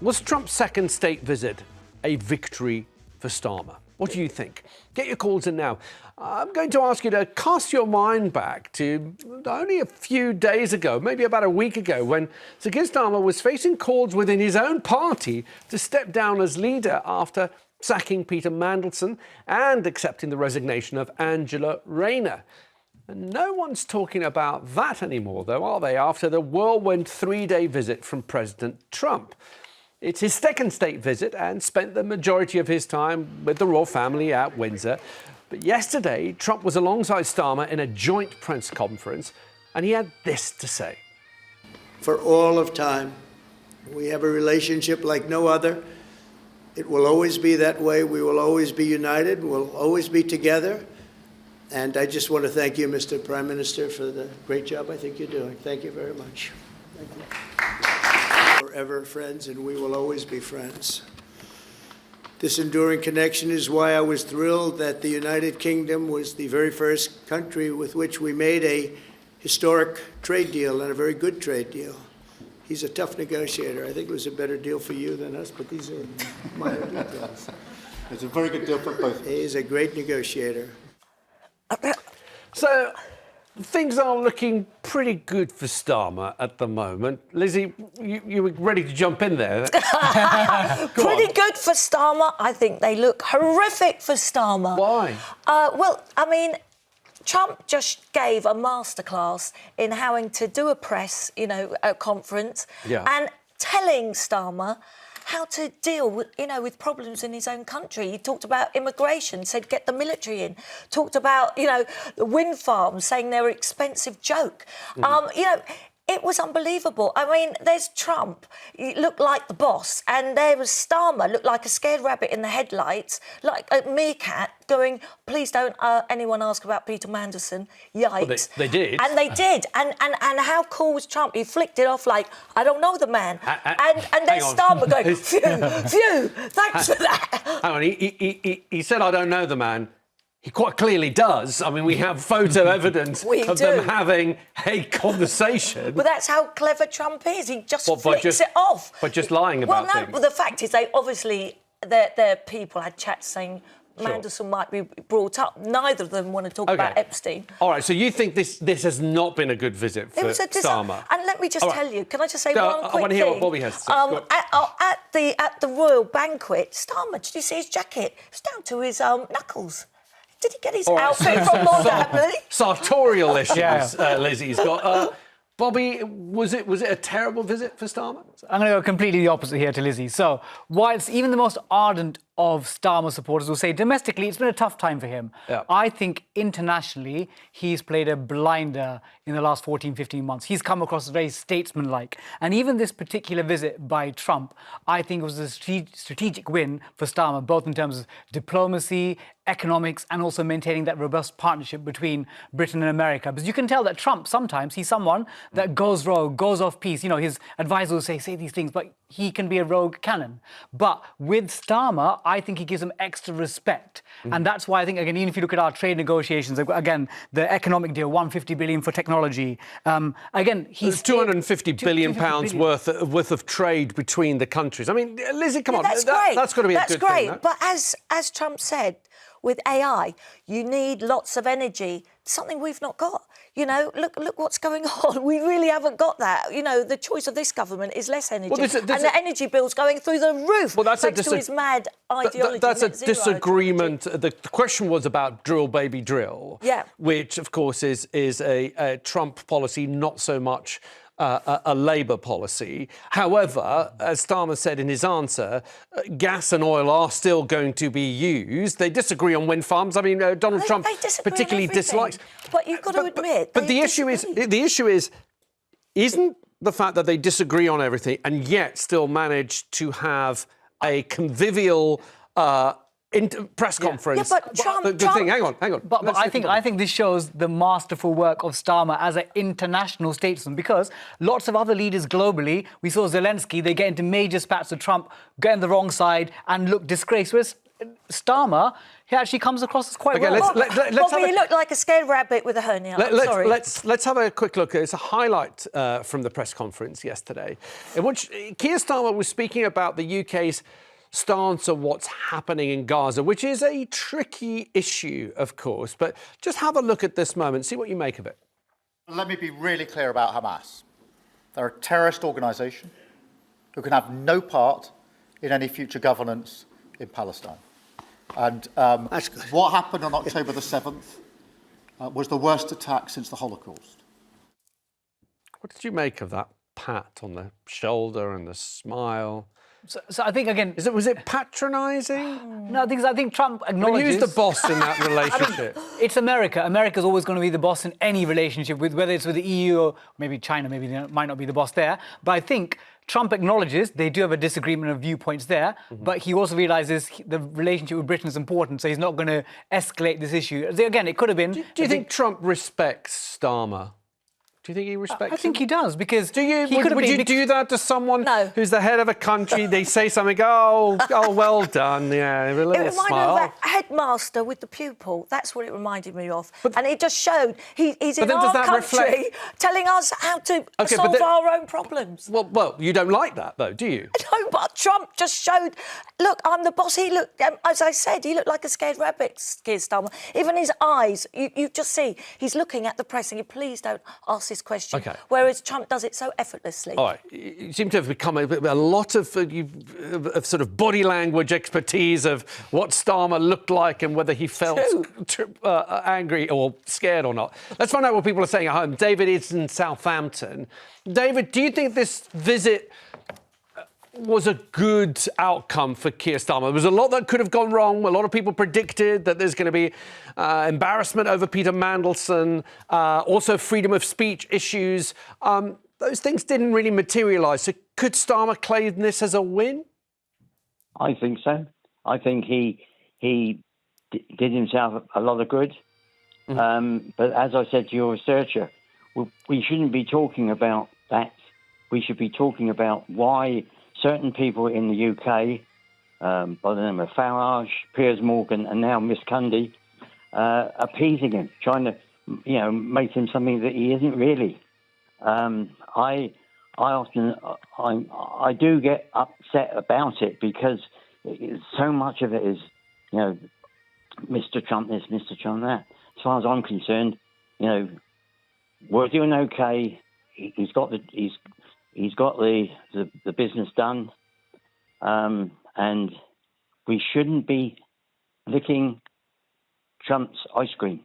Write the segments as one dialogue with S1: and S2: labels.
S1: Was Trump's second state visit a victory for Starmer? What do you think? Get your calls in now. I'm going to ask you to cast your mind back to only a few days ago, maybe about a week ago, when Sir Keir Starmer was facing calls within his own party to step down as leader after sacking Peter Mandelson and accepting the resignation of Angela Rayner. And no one's talking about that anymore, though, are they, after the whirlwind three-day visit from President Trump? It's his second state visit and spent the majority of his time with the royal family at Windsor. But yesterday, Trump was alongside Starmer in a joint press conference, and he had this to say.
S2: For all of time, we have a relationship like no other. It will always be that way. We will always be united. We'll always be together. And I just want to thank you, Mr. Prime Minister, for the great job I think you're doing. Thank you very much. Thank you. Forever friends, and we will always be friends. This enduring connection is why I was thrilled that the United Kingdom was the very first country with which we made a historic trade deal, and a very good trade deal. He's a tough negotiator. I think it was a better deal for you than us, but these are minor details.
S3: It's a very good deal for both.
S2: He's a great negotiator.
S1: So, things are looking pretty good for Starmer at the moment. Lizzie, you were ready to jump in there.
S4: Pretty good for Starmer. I think they look horrific for Starmer.
S1: Why?
S4: Well, I mean, Trump just gave a masterclass in having to do a press, a conference, and telling Starmer how to deal with, with problems in his own country. He talked about immigration, said get the military in. Talked about, the wind farms, saying they're an expensive joke. It was unbelievable. I mean, there's Trump, he looked like the boss, and there was Starmer, looked like a scared rabbit in the headlights, like a meerkat going, please don't anyone ask about Peter Mandelson. Yikes.
S1: Well, they did.
S4: And they did. And how cool was Trump? He flicked it off like, I don't know the man. And then Starmer going, phew, thanks for that.
S1: Hang on, he said, I don't know the man. He quite clearly does. I mean, we have photo evidence of them having a conversation.
S4: But that's how clever Trump is. He just flicks it off.
S1: By just lying about things.
S4: Well, the fact is, they obviously, their people had chats saying Mandelson might be brought up. Neither of them want to talk about Epstein.
S1: All right, so you think this has not been a good visit for Starmer?
S4: And let me just tell you, can I just say one quick thing?
S1: I want to hear what Bobby has to say.
S4: At the royal banquet, Starmer, did you see his jacket? It's down to his knuckles. Did he get his outfit from Lord Abbey?
S1: Sartorial issues, Lizzie's got. Bobby, was it a terrible visit for Starmer?
S5: I'm going to go completely the opposite here to Lizzie. So, whilst even the most ardent of Starmer supporters will say domestically it's been a tough time for him, I think internationally he's played a blinder in the last 14, 15 months. He's come across as very statesmanlike. And even this particular visit by Trump, I think was a strategic win for Starmer, both in terms of diplomacy, economics, and also maintaining that robust partnership between Britain and America. Because you can tell that Trump, sometimes, he's someone that goes rogue, goes off piece. His advisors will say these things, but he can be a rogue cannon. But with Starmer, I think he gives them extra respect. And that's why I think, again, even if you look at our trade negotiations, again, the economic deal, $150 billion for technology. Again, he's...
S1: There's £250 billion worth of trade between the countries. I mean, Lizzie, come on.
S4: That's great.
S1: That's got to be a good thing.
S4: That's great. But as Trump said, with AI, you need lots of energy, something we've not got. Look what's going on. We really haven't got that. The choice of this government is less energy. And the energy bill's going through the roof, thanks to his mad ideology.
S1: That's a disagreement. The question was about drill, baby, drill, which, of course, is a Trump policy, not so much a Labour policy. However, as Starmer said in his answer, gas and oil are still going to be used. They disagree on wind farms. I mean, Donald Trump particularly dislikes.
S4: But you've got to admit.
S1: But the issue is, isn't the fact that they disagree on everything and yet still manage to have a convivial press conference.
S4: But Trump...
S1: Hang on.
S5: But I think this shows the masterful work of Starmer as an international statesman, because lots of other leaders globally, we saw Zelensky, they get into major spats with Trump, get on the wrong side and look disgraced. Starmer, he actually comes across as quite well.
S1: Let's
S4: Bobby, you look like a scared rabbit with a hernia. Sorry.
S1: Let's have a quick look. It's a highlight from the press conference yesterday, in which Keir Starmer was speaking about the UK's stance on what's happening in Gaza, which is a tricky issue, of course. But just have a look at this moment, see what you make of it.
S3: Let me be really clear about Hamas. They're a terrorist organisation who can have no part in any future governance in Palestine. And what happened on October the 7th was the worst attack since the Holocaust.
S1: What did you make of that pat on the shoulder and the smile?
S5: So I think, again...
S1: Was it patronising?
S5: No, I think Trump acknowledges...
S1: Who's the boss in that relationship?
S5: It's America. America's always going to be the boss in any relationship, whether it's with the EU or maybe China, maybe they might not be the boss there. But I think Trump acknowledges they do have a disagreement of viewpoints there, but he also realises the relationship with Britain is important, so he's not going to escalate this issue. Again, it could have been...
S1: Do you think Trump respects Starmer? Do you think he respects him?
S5: I think he does, because...
S1: Would you do that to someone who's the head of a country? They say something, oh, well done, yeah, a little
S4: It reminded
S1: smile.
S4: me of that headmaster with the pupil. That's what it reminded me of. And it just showed he's in our country telling us how to solve our own problems.
S1: Well, you don't like that, though, do you?
S4: No, but Trump just showed, look, I'm the boss. He looked, as I said, he looked like a scared rabbit, Keir Starmer. Even his eyes, you just see, he's looking at the press and you please don't ask this question.
S1: Okay.
S4: Whereas Trump does it so effortlessly.
S1: All right. You seem to have become a lot of sort of body language expertise of what Starmer looked like and whether he felt angry or scared or not. Let's find out what people are saying at home. David is in Southampton. David, do you think this visit was a good outcome for Keir Starmer? There was a lot that could have gone wrong. A lot of people predicted that there's going to be embarrassment over Peter Mandelson, also freedom of speech issues. Those things didn't really materialise. So could Starmer claim this as a win?
S6: I think so. I think he did himself a lot of good. But as I said to your researcher, we shouldn't be talking about that. We should be talking about why certain people in the UK, by the name of Farage, Piers Morgan, and now Miss Cundy, appeasing him, trying to, make him something that he isn't really. I do get upset about it because so much of it is, Mr. Trump this, Mr. Trump that. As far as I'm concerned, we're doing okay. He's got the business done, and we shouldn't be licking Trump's ice cream.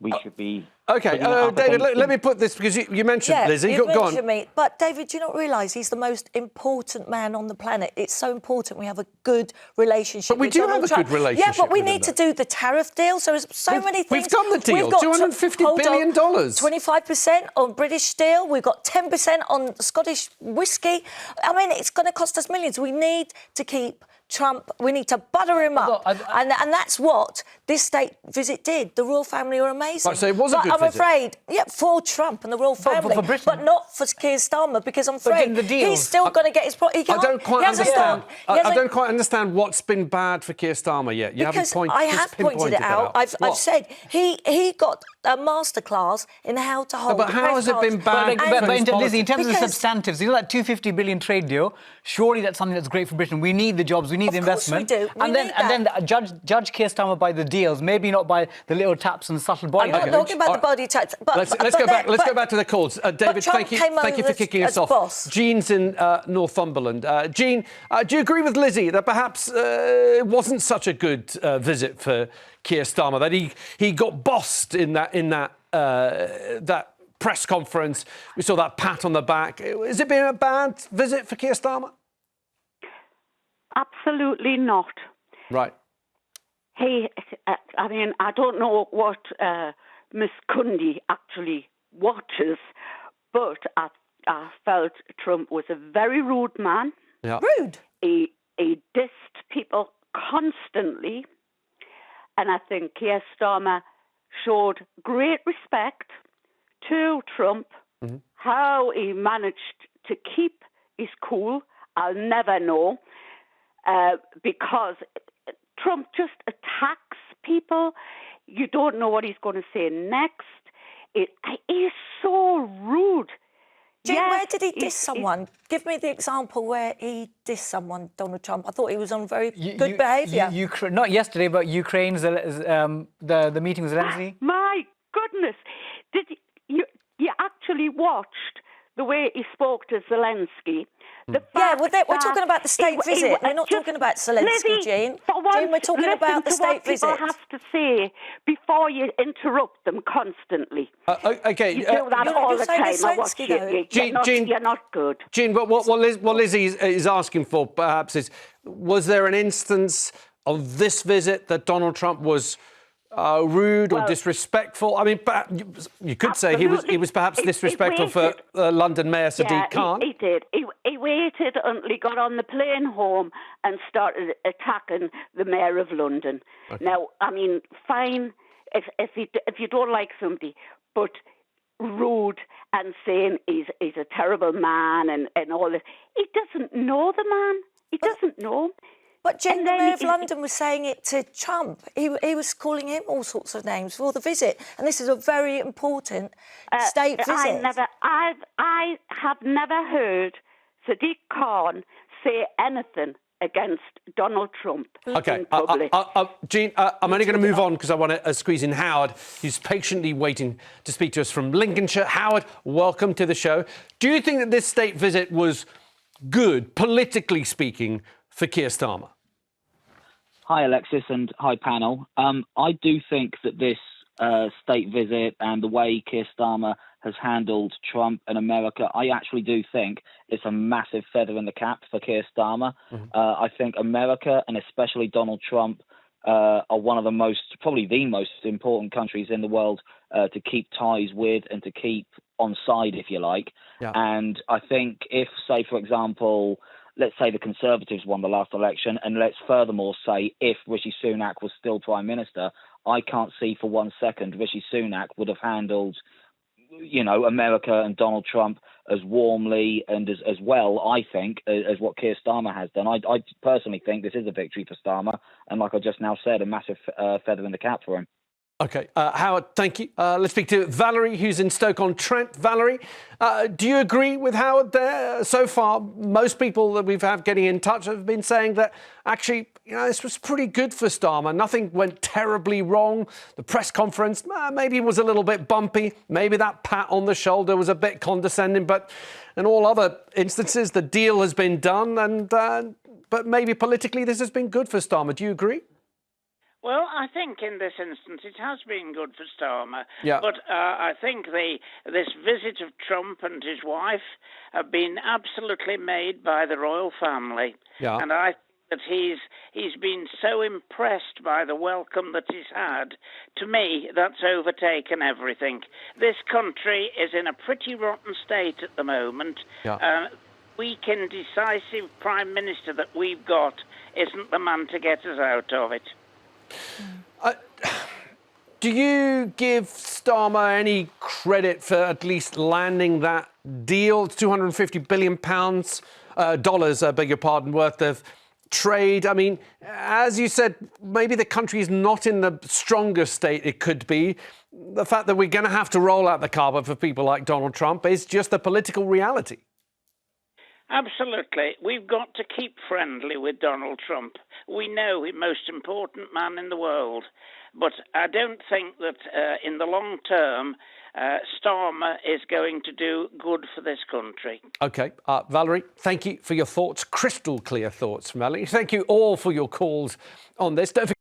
S6: We should be...
S1: OK, David, let me put this, because you mentioned Lizzie.
S4: You mentioned me. But, David, do you not realise he's the most important man on the planet? It's so important we have a good relationship with Donald Trump.
S1: But we do have a good relationship.
S4: Yeah, but we need to do the tariff deal. So there's many things.
S1: We've done the deal, $250 billion.
S4: 25% on British steel. We've got 10% on Scottish whiskey. I mean, it's going to cost us millions. We need to keep Trump, we need to butter him up. And that's what this state visit did. The royal family were amazing.
S1: Right, so it was a good
S4: I'm afraid, for Trump and the royal family, but not for Keir Starmer, because I'm afraid he's still going to get his... I
S1: don't quite understand. I don't quite understand what's been bad for Keir Starmer yet. You haven't pointed it out.
S4: I've said he got a masterclass in how to hold.
S1: But how has it been bad?
S5: But Lizzie, in terms of the substantives, that $250 billion trade deal, surely that's something that's great for Britain. We need the jobs, we need the investment.
S4: Of course we do.
S5: And then judge Keir Starmer by the deals, maybe not by the little taps and subtle body language.
S4: I'm not talking about the body taps.
S1: Let's go back to the calls. David, thank you for kicking us off.
S4: Boss.
S1: Jean's in Northumberland. Jean, do you agree with Lizzie that perhaps it wasn't such a good visit for Keir Starmer, that he got bossed in that press conference? We saw that pat on the back. Has it been a bad visit for Keir Starmer?
S7: Absolutely not.
S1: Right.
S7: I don't know what Miss Cundy actually watches, but I felt Trump was a very rude man.
S1: Yeah.
S4: Rude?
S7: He dissed people constantly, and I think Keir Starmer showed great respect to Trump. Mm-hmm. How he managed to keep his cool, I'll never know, because Trump just attacks people. You don't know what he's going to say next. He's so rude.
S4: Jane,
S7: Yes,
S4: where did he diss someone? Give me the example where he dissed someone, Donald Trump. I thought he was on very good behaviour.
S5: Not yesterday, but Ukraine's the meeting with Zelensky.
S7: My goodness. Did you actually watched the way he spoke to Zelensky?
S4: Yeah, we're talking about the state visit. We're not talking about Zelensky,
S7: Lizzie,
S4: Jane.
S7: Once,
S4: Jane, we're talking about the state visit.
S7: Listen to what people have to say before you interrupt them constantly.
S1: Okay.
S7: You do that all the time. I watch you. You're not good.
S1: Jean, what Lizzie is asking for, perhaps, is was there an instance of this visit that Donald Trump was rude or disrespectful? I mean, you could say he was perhaps disrespectful for London Mayor Sadiq Khan.
S7: He did. He waited until he got on the plane home and started attacking the Mayor of London. Okay. Now, I mean, fine if you don't like somebody, but rude and saying he's a terrible man and all this. He doesn't know the man. He doesn't know him.
S4: But Jane, the Mayor of London was saying it to Trump. He was calling him all sorts of names for the visit. And this is a very important state visit.
S7: I have never heard Sadiq Khan say anything against Donald Trump in public.
S1: Jean, I'm only going to move on because I want to squeeze in Howard, who's patiently waiting to speak to us from Lincolnshire. Howard, welcome to the show. Do you think that this state visit was good, politically speaking, for Keir Starmer?
S8: Hi, Alexis, and hi, panel. I do think that this state visit and the way Keir Starmer has handled Trump and America, I actually do think it's a massive feather in the cap for Keir Starmer. I think America, and especially Donald Trump, are one of the probably the most important countries in the world to keep ties with and to keep on side, if you like. Yeah. And I think if, say, for example, let's say the Conservatives won the last election, and let's furthermore say if Rishi Sunak was still Prime Minister, I can't see for 1 second Rishi Sunak would have handled, America and Donald Trump as warmly and as well, I think, as what Keir Starmer has done. I personally think this is a victory for Starmer, and like I just now said, a massive feather in the cap for him.
S1: OK, Howard, thank you. Let's speak to Valerie, who's in Stoke-on-Trent. Valerie, do you agree with Howard there? So far, most people that we've had getting in touch have been saying that actually, this was pretty good for Starmer. Nothing went terribly wrong. The press conference maybe was a little bit bumpy. Maybe that pat on the shoulder was a bit condescending. But in all other instances, the deal has been done. But maybe politically, this has been good for Starmer. Do you agree?
S9: Well, I think in this instance it has been good for Starmer.
S1: Yeah.
S9: But I think this visit of Trump and his wife have been absolutely made by the royal family. Yeah. And I think that he's been so impressed by the welcome that he's had. To me, that's overtaken everything. This country is in a pretty rotten state at the moment. Yeah. Weak and decisive Prime Minister that we've got isn't the man to get us out of it.
S1: Do you give Starmer any credit for at least landing that deal? It's £250 billion, beg your pardon, worth of trade. I mean, as you said, maybe the country is not in the strongest state it could be. The fact that we're going to have to roll out the carpet for people like Donald Trump is just the political reality.
S9: Absolutely. We've got to keep friendly with Donald Trump. We know he's the most important man in the world. But I don't think that in the long term, Starmer is going to do good for this country. OK.
S1: Valerie, thank you for your thoughts. Crystal clear thoughts from Valerie. Thank you all for your calls on this. Don't forget